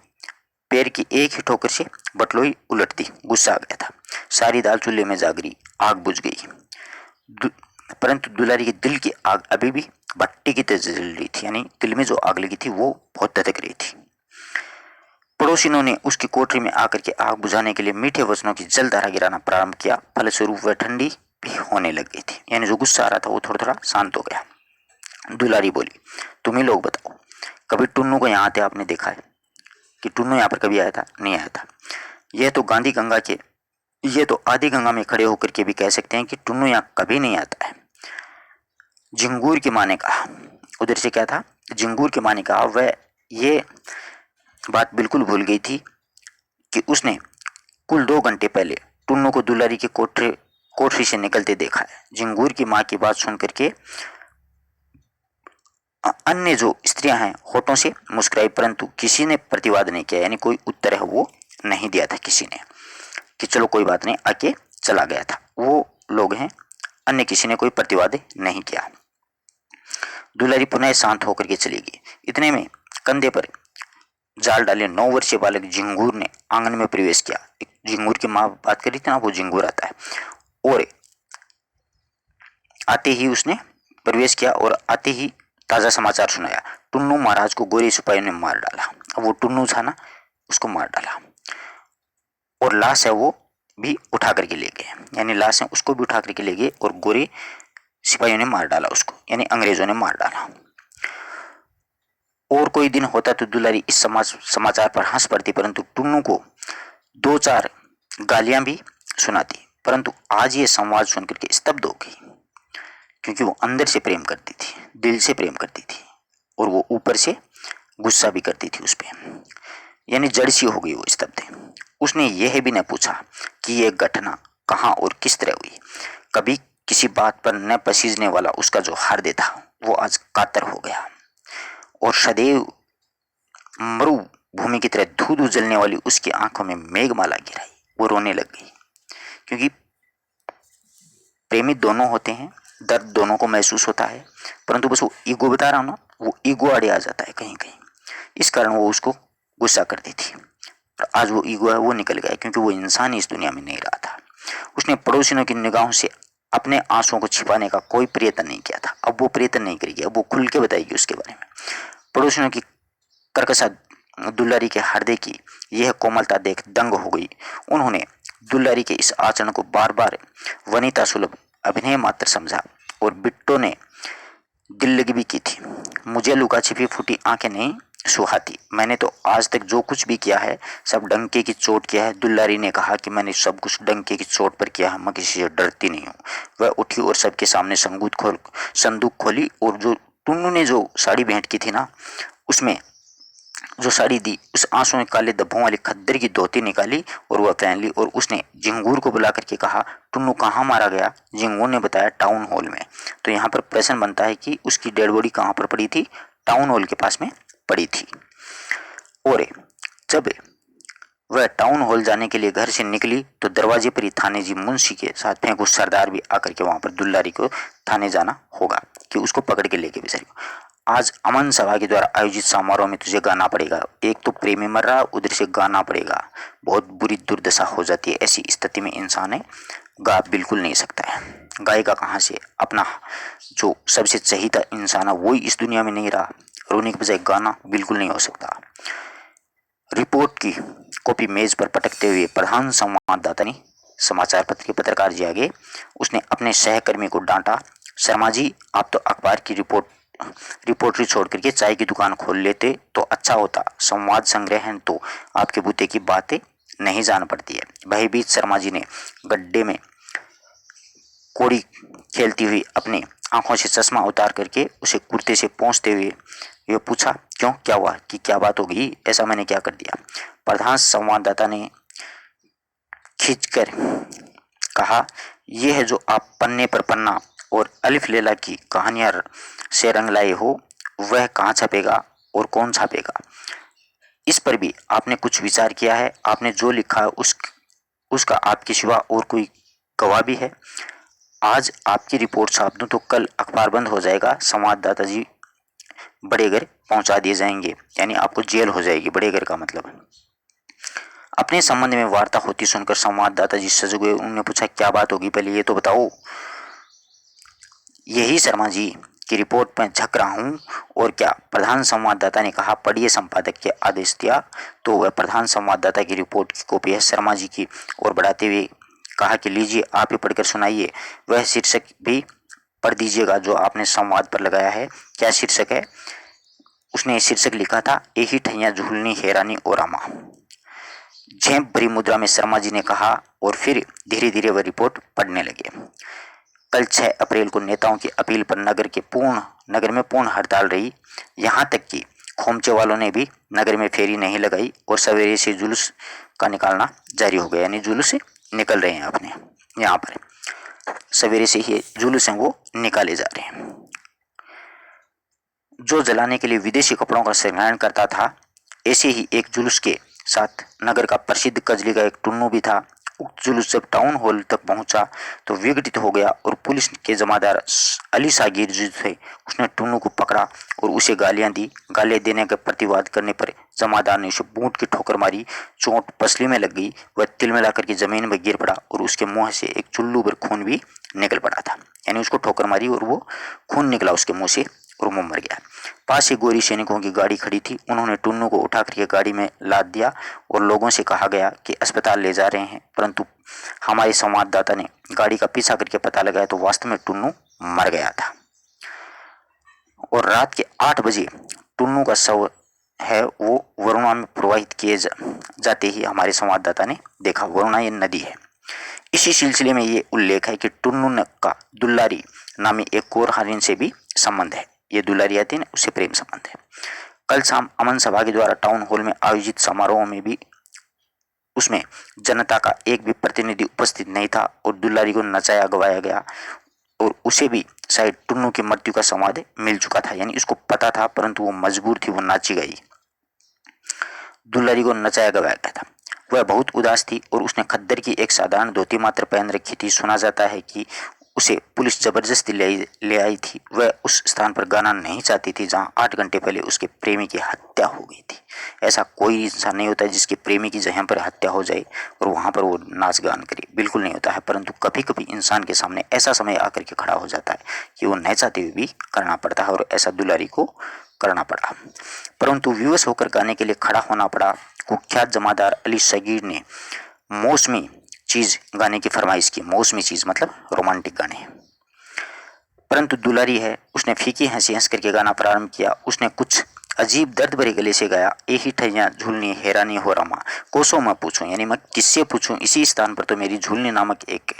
पैर की एक ही ठोकर से बटलोही उलट दी। गुस्सा आ गया था। सारी दाल चूल्हे में जा गिरी, आग बुझ गई। परंतु दुलारी के दिल की आग अभी भी भट्टी की तरह जल रही थी, यानी दिल में जो आग लगी थी वो बहुत धधक रही थी। पड़ोसिनों ने उसकी कोठरी में आकर के आग बुझाने के लिए मीठे वचनों की जलधारा गिराना प्रारंभ किया। फलस्वरूप वह ठंडी भी होने लग गई थी, यानी जो गुस्सा आ रहा था वो थोड़ा थोड़ा शांत हो गया। दुलारी बोली, तुम ही लोग बताओ, कभी टुन्नू को यहाँ आते आपने देखा है कि टुन्नू यहाँ पर कभी आया था? नहीं आया था। यह तो आधी गंगा में खड़े होकर के भी कह सकते हैं कि टुन्नू यहाँ कभी नहीं आता है। झिंगूर की माँ ने कहा, उधर से क्या था, झिंगूर की माँ ने कहा, वह ये बात बिल्कुल भूल गई थी कि उसने कुल 2 घंटे पहले टुन्नू को दुलारी के कोठरी से निकलते देखा है। झिंगूर की माँ की बात सुन करके अन्य जो स्त्रियां हैं होठों से मुस्कुराई, परंतु किसी ने प्रतिवाद नहीं किया, यानी कोई उत्तर है वो नहीं दिया था किसी ने, कि चलो कोई बात नहीं, आके चला गया था। वो लोग हैं, अन्य किसी ने कोई प्रतिवाद नहीं किया। दुलारी पुनः शांत होकर के चली गई। इतने में कंधे पर जाल डाले 9 वर्षीय बालक झिंगूर ने आंगन में प्रवेश किया। झिंगूर की माँ बात कर रही थी ना, वो झिंगूर आता है। और आते ही उसने प्रवेश किया और आते ही ताजा समाचार सुनाया, टुन्नू महाराज को गोरे सिपाहियों ने मार डाला। अब वो टुन्नू था ना, उसको मार डाला, और लाश है वो भी उठा करके ले गए, यानी लाश है उसको भी उठा करके ले गए, और गोरे सिपाहियों ने मार डाला उसको, यानी अंग्रेजों ने मार डाला। और कोई दिन होता तो दुलारी इस समाचार पर हंस पड़ती, परंतु टुन्नू को 2-4 गालियां भी सुनाती। परंतु आज ये संवाद सुनकर के स्तब्ध हो गई, क्योंकि वो अंदर से प्रेम करती थी, दिल से प्रेम करती थी, और वो ऊपर से गुस्सा भी करती थी उस पर, यानी जड़ सी हो गई वो स्तब्ध। उसने यह भी न पूछा कि यह घटना कहाँ और किस तरह हुई। कभी किसी बात पर न पसीजने वाला उसका जो हृदय था वो आज कातर हो गया, और सदैव मरुभूमि की तरह धू धू जलने वाली उसकी आंखों में मेघमाला गिराई। वो रोने लग गई, क्योंकि प्रेमी दोनों होते हैं, दर्द दोनों को महसूस होता है, परंतु बस वो ईगो बता रहा हूं ना, वो ईगो आड़े आ जाता है कहीं कहीं, इस कारण वो उसको गुस्सा करती थी। और आज वो ईगो है वो निकल गया, क्योंकि वो इंसान इस दुनिया में नहीं रहा था। उसने पड़ोसियों की निगाहों से अपने आंसुओं को छिपाने का कोई प्रयत्न नहीं किया था। अब वो प्रयत्न नहीं करेगी, अब वो खुल के बताएगी उसके बारे में। पड़ोसियों की कर्कशा दुलारी के हृदय की यह कोमलता देख दंग हो गई। उन्होंने दुलारी के इस आचरण को बार बार वनिता सुलभ अभिनय मात्र समझा, और बिट्टो ने दिल लगी भी की थी। मुझे लुका छिपी फूटी आंखें नहीं सुहाती, मैंने तो आज तक जो कुछ भी किया है सब डंके की चोट किया है। दुलारी ने कहा कि मैंने सब कुछ डंके की चोट पर किया है, मैं किसी से डरती नहीं हूँ। वह उठी और सबके सामने संदूक खोली, और जो टुन्नू ने जो साड़ी भेंट की थी ना, उसमें जो साड़ी दी, उस आंसू में काले धब्बों वाली खद्दर की धोती निकाली और वह पहन ली। और उसने झिंगूर को बुला करके कहा, टुन्नू कहाँ मारा गया? झिंगूर ने बताया, टाउन हॉल में। तो यहाँ पर प्रश्न बनता है कि उसकी डेड बॉडी कहाँ पर पड़ी थी? टाउन हॉल के पास में पड़ी थी। और जब वह टाउन हॉल जाने के लिए घर से निकली तो दरवाजे पर ही थाने जी मुंशी के साथ फेंकू सरदार भी आकर के वहां पर दुल्लारी को थाने जाना होगा कि उसको पकड़ के लेके बेचारी को। आज अमन सभा के द्वारा आयोजित समारोह में तुझे गाना पड़ेगा। एक तो प्रेमी मर रहा, उधर से गाना पड़ेगा। बहुत बुरी दुर्दशा हो जाती है। ऐसी स्थिति में इंसान है गा बिल्कुल नहीं सकता है। गायिका कहाँ से? अपना जो सबसे चहीता इंसान है वही इस दुनिया में नहीं रहा, रोने के बजाय गाना बिल्कुल नहीं हो सकता। रिपोर्ट की कॉपी मेज पर पटकते हुए प्रधान संवाददाता ने समाचार पत्र के पत्रकार जी आगे उसने अपने सहकर्मी को डांटा, शर्मा जी आप तो अखबार की रिपोर्टरी छोड़ करके चाय की दुकान खोल लेते तो अच्छा होता। संवाद संग्रह है तो आपके बूते की बातें नहीं जान पड़ती है। भयभीत शर्मा जी ने गड्ढे में कोड़ी खेलती हुई अपने आंखों से चश्मा उतार करके उसे कुर्ते से पोंछते हुए ये पूछा, क्यों, क्या हुआ? कि क्या बात हो गई? ऐसा मैंने क्या कर दिया? प्रधान संवाददाता ने खींचकर कहा, यह है जो आप पन्ने पर पन्ना और अलिफ लैला की कहानियां से रंग लाए हो, वह कहाँ छपेगा और कौन छापेगा? इस पर भी आपने कुछ विचार किया है? आपने जो लिखा है उसका आपके सिवा और कोई गवाह भी है? आज आपकी रिपोर्ट छाप दूं तो कल अखबार बंद हो जाएगा, संवाददाता जी बड़े घर पहुंचा दिए जाएंगे, यानी आपको जेल हो जाएगी। बड़े घर का मतलब अपने संबंध में वार्ता होती सुनकर संवाददाता जी सज गए। उन्होंने पूछा, क्या बात होगी, पहले ये तो बताओ। यही शर्मा जी की रिपोर्ट में झक रहा हूँ। और क्या? प्रधान संवाददाता ने कहा। पढ़िए, संपादक के आदेश दिया। तो वह प्रधान संवाददाता की रिपोर्ट की कॉपी है शर्मा जी की और बढ़ाते हुए कहा कि लीजिए आप ही पढ़कर सुनाइए। वह शीर्षक भी पढ़ दीजिएगा जो आपने संवाद पर लगाया है। क्या शीर्षक है? उसने शीर्षक लिखा था, यही ठैया झूलनी हैरानी और रामा। झेप भरी मुद्रा में शर्मा जी ने कहा और फिर धीरे धीरे वह रिपोर्ट पढ़ने लगे। कल 6 अप्रैल को नेताओं की अपील पर नगर में पूर्ण हड़ताल रही। यहाँ तक कि खोमचे वालों ने भी नगर में फेरी नहीं लगाई और सवेरे से जुलूस का निकालना जारी हो गया, यानी जुलूस निकल रहे हैं अपने यहाँ पर। सवेरे से ही जुलूस हैं वो निकाले जा रहे हैं। जो जलाने के लिए विदेशी कपड़ों का श्रृंगार करता था, ऐसे ही एक जुलूस के साथ नगर का प्रसिद्ध कजली का एक टुन्नू भी था। उक्त जुलूस जब टाउन हॉल तक पहुंचा तो विघटित हो गया और पुलिस के जमादार अली सागिर जो थे उसने टुन्नू को पकड़ा और उसे गालियां दी। गालियां देने का प्रतिवाद करने पर जमादार ने उसे बूट की ठोकर मारी। चोट पसली में लग गई। वह तिलमिला करके जमीन में गिर पड़ा और उसके मुंह से एक चुल्लू भर खून भी निकल पड़ा था। यानी उसको ठोकर मारी और वो खून निकला उसके मुंह से और वो मर गया। पास ही गोरी सैनिकों की गाड़ी खड़ी थी। उन्होंने टुन्नू को उठा करके गाड़ी में लाद दिया और लोगों से कहा गया कि अस्पताल ले जा रहे हैं, परंतु हमारे संवाददाता ने गाड़ी का पीछा करके पता लगाया तो वास्तव में टुन्नू मर गया था। और रात के 8 बजे टुन्नू का शव है वो वरुणा में प्रवाहित किए जाते ही हमारे संवाददाता ने देखा। वरुणा ये नदी है। इसी सिलसिले में ये उल्लेख है कि टुन्नू का दुल्लारी नामी एक और हरिण से भी संबंध है। ये दुल्लारी आती है ना, उससे प्रेम संबंध है। कल शाम अमन सभा के द्वारा टाउन हॉल में आयोजित समारोह में भी उसमें जनता का एक भी प्रतिनिधि उपस्थित नहीं था और दुल्लारी को नचाया गवाया गया और उसे भी शायद टुन्नू की मृत्यु का संवाद मिल चुका था। यानी उसको पता था परंतु वो मजबूर थी, वो नाची गई। दुल्लारी को नचाया गवाया गया था। वह बहुत उदास थी और उसने खद्दर की एक साधारण धोती मात्र पहन रखी थी। सुना जाता है कि उसे पुलिस जबरदस्ती ले आई थी। वह उस स्थान पर गाना नहीं चाहती थी जहां 8 घंटे पहले उसके प्रेमी की हत्या हो गई थी। ऐसा कोई इंसान नहीं होता जिसके प्रेमी की जगह पर हत्या हो जाए और वहां पर वो नाच गान करे, बिल्कुल नहीं होता है। परंतु कभी कभी इंसान के सामने ऐसा समय आकर के खड़ा हो जाता है कि वो नहीं चाहते हुए भी करना पड़ता है और ऐसा दुलारी को करना पड़ा। परंतु विवश होकर गाने के लिए खड़ा होना पड़ा। कुख्यात जमादार अली सगीर ने मौसमी चीज गाने की फरमाइश की। मौसमी चीज मतलब रोमांटिक गाने। परंतु दुलारी है, उसने फीकी हंसी हंस करके गाना प्रारंभ किया। उसने कुछ अजीब दर्द भरे गले से गाया, ए ही ठैया झूलनी हैरानी हो रमा कोसों मैं पूछूं, यानी मैं किससे पूछूं, इसी स्थान पर तो मेरी झूलनी नामक एक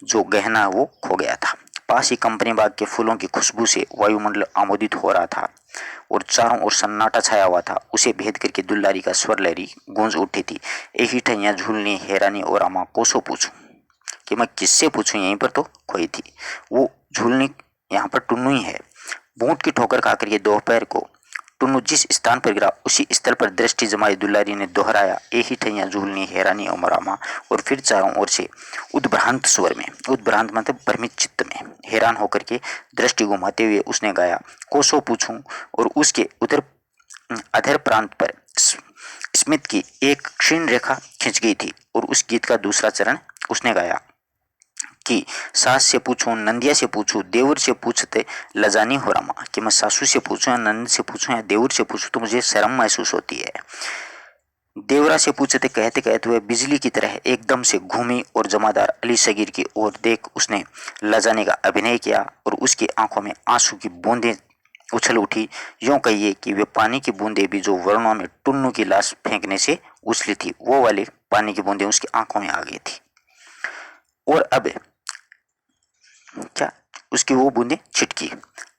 जो गहना है वो खो गया था। पास ही कंपनी बाग के फूलों की खुशबू से वायुमंडल आमोदित हो रहा था और चारों ओर सन्नाटा छाया हुआ था। उसे भेद करके दुल्लारी का स्वर लहरी गूंज उठी थी, ए ही ठैया झूलनी हैरानी और रमा कोसों पूछूं, कि मैं किससे पूछूं, यहीं पर तो खोई थी। वो झूलनी यहाँ पर टुन्नू ही है। बूट की ठोकर खाकर के दोपहर को टुन्नू जिस स्थान पर गिरा उसी स्थल पर दृष्टि जमाई दुलारी ने दोहराया, ए ही ठैया झूलनी हैरानी उमरामा, और फिर चारों ओर से उद्भ्रांत स्वर में, उद्भ्रांत मतलब भ्रमित चित्त में, हैरान होकर के दृष्टि घुमाते हुए उसने गाया, कोसों पूछूं, और उसके उधर अधर प्रांत पर स्मित की एक क्षीण रेखा खिंच गई थी और उस गीत का दूसरा चरण उसने गाया कि सास से पूछूं, नंदिया से पूछूं, देवर से पूछते लजानी हो रमा, कि मैं सासू से पूछूं या नंद से पूछूं या देवर से पूछूं तो मुझे शर्म महसूस होती है। देवरा से पूछते कहते कहते हुए बिजली की तरह एकदम से घूमी और जमादार अली सगीर की ओर देख उसने लजाने का अभिनय किया और उसकी आंखों में आंसू की बूंदें उछल उठी। यूं कहिए कि वे पानी की बूंदें भी जो वरुणा में टुन्नू की लाश फेंकने से उछली थी, वो वाली पानी की बूंदें उसकी आंखों में आ गई थी। और अब क्या उसकी वो बूंदें छिटकी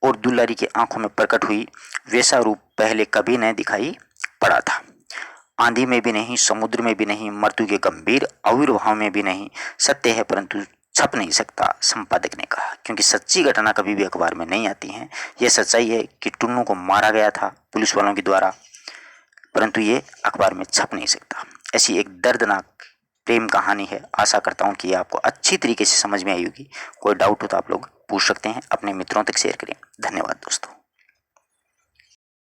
और दुलारी की आंखों में प्रकट हुई वैसा रूप पहले कभी न दिखाई पड़ा था। आंधी में भी नहीं, समुद्र में भी नहीं, मृत्यु के गंभीर आविर्भाव में भी नहीं। सत्य है परंतु छप नहीं सकता, संपादक ने कहा, क्योंकि सच्ची घटना कभी भी अखबार में नहीं आती है। यह सच्चाई है कि टुन्नू को मारा गया था पुलिस वालों के द्वारा, परंतु ये अखबार में छप नहीं सकता। ऐसी एक दर्दनाक प्रेम कहानी है। आशा करता हूँ कि ये आपको अच्छी तरीके से समझ में आई होगी। कोई डाउट हो तो आप लोग पूछ सकते हैं, अपने मित्रों तक शेयर करें। धन्यवाद दोस्तों।